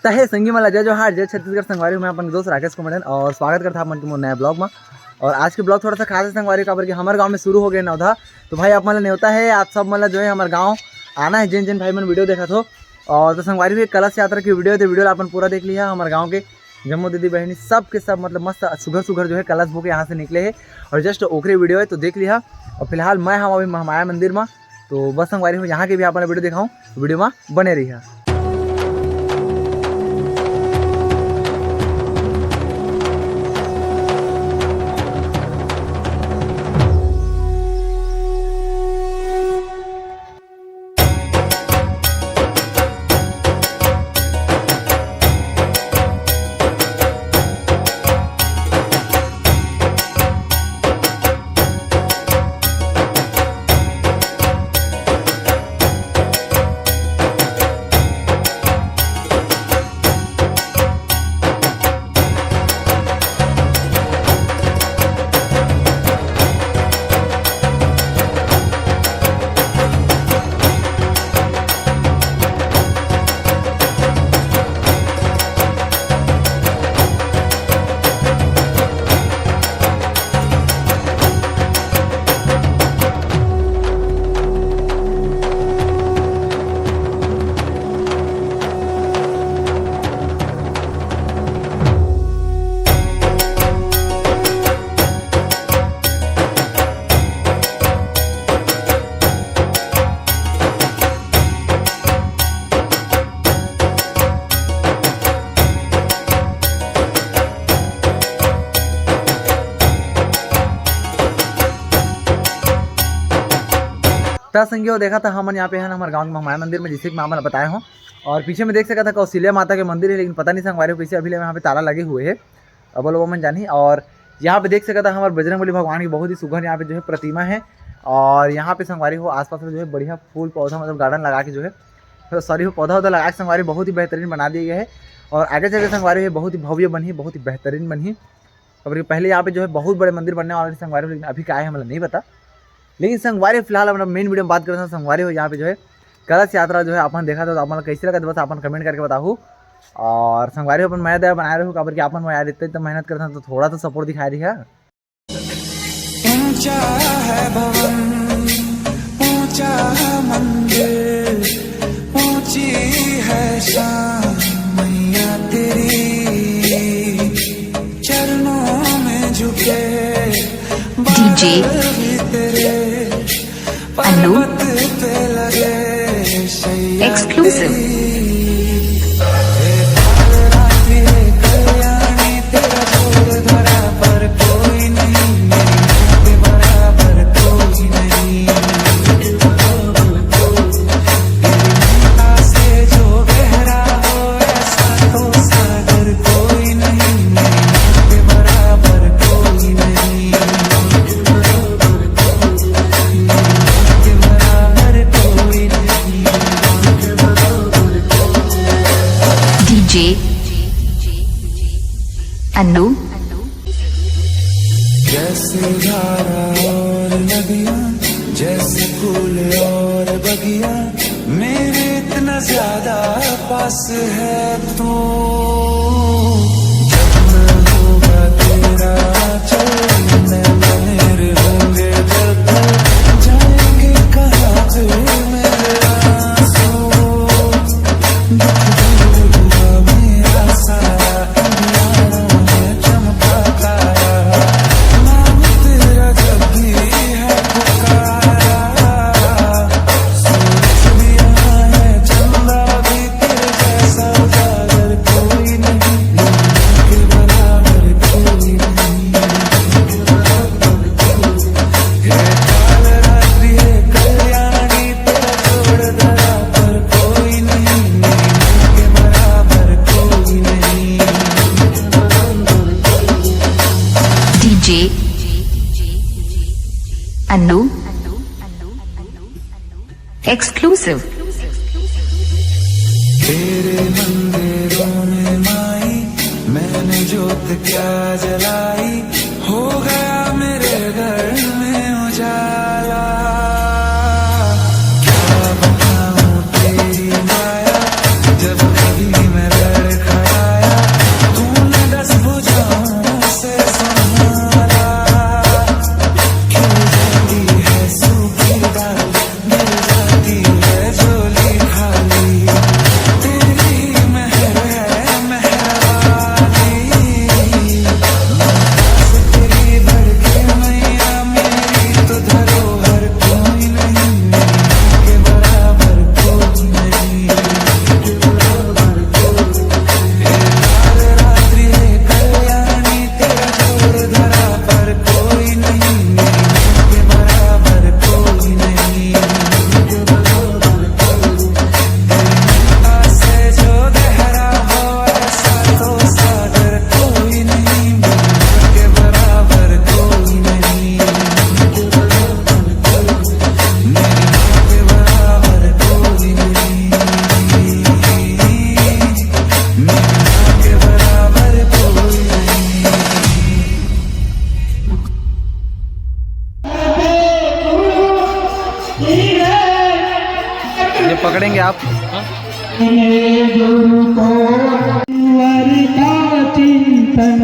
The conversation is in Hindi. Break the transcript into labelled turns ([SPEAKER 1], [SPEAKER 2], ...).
[SPEAKER 1] तहे संगी मला जय जोहार जय छत्तीसगढ़ संगवारी मैं अपन दोस्त राकेश कुमार और स्वागत करता अपन के नया ब्लॉग में। और आज के ब्लॉग थोड़ा सा खास है संगवारी का, हमारे गांव में शुरू हो गया नौधा। तो भाई आप मतलब न्योता है, आप सब मतलब जो है हमारे गांव आना है। जिन जिन भाई मैंने वीडियो देखा था और तो संगवारी भी कलश यात्रा की वीडियो थी, वीडियो अपन पूरा देख लिया। हमारे गाँव के जम्मू दीदी बहनी सब के सब मतलब मस्त सुघर जो है कलश भूख यहाँ से निकले है और जस्ट ओखरी वीडियो है तो देख लिया। और फिलहाल मैं हम अभी महामाया मंदिर में, तो बस संगवारी हो यहाँ के भी आपने वीडियो दिखाऊँ, वीडियो में बने रही है। संगियों देखा था हमन यहाँ पे है ना हमारे गांव में महामाया मंदिर में, जिसे मैं आपने बताया हूँ। और पीछे में देख सका था कौशल्या माता के मंदिर है, लेकिन पता नहीं संगवारी कैसे अभी यहाँ पे ताला लगे हुए है, अब वो मन जानी। और यहाँ पे देख सका था हमारे बजरंगबली भगवान की बहुत ही सुघर यहाँ पे जो है प्रतिमा है। और यहाँ पे संगवारी हो आसपास में जो है बढ़िया फूल पौधा मतलब गार्डन लगा के जो है सॉरी पौधा वौधा लगा के संगवारी बहुत ही बेहतरीन बना दिया गया है। और आगे चल के संगवारी है बहुत ही भव्य बनी, बहुत ही बेहतरीन बनी। और पहले यहाँ पे जो है बहुत बड़े मंदिर बनने वाले संगवारी, लेकिन अभी क्या है हमें नहीं पता। लेकिन संगवारी फिलहाल अपना मेन वीडियो में बात करते हैं संगवारी हो यहाँ पे जो है कलश यात्रा जो है अपन देखा था, तो अपन कैसे लगा बस अपन कमेंट करके बताओ। और संगवारी अपन मैं दया बना रहे हो काबर कि अपन यार इतने तो मेहनत करते हैं तो थोड़ा तो सपोर्ट दिखा रही है। ऊंचा है भवन ऊंचा मंदिर ऊंची है शान मैया तेरी चरणों में झुके डीजे अनु एक्सक्लूसिव। अनु जैसे धारा और नदियाँ जैसे फूल और बगिया मेरे इतना ज्यादा पास है तू, जब न होगा तेरा चलने मेरे होंगे जब जाएंगे कहाँ फिर मेरे आंसू मेरा सारा अनु एक्सक्लूसिव। तेरे मंदिरों में माई मैंने जोत क्या जलाई, हो गया मेरे घर में उजाला। क्या बताऊं तेरी माया, जब कभी मैं लड़ ये पकड़ेंगे आप।
[SPEAKER 2] चिंतन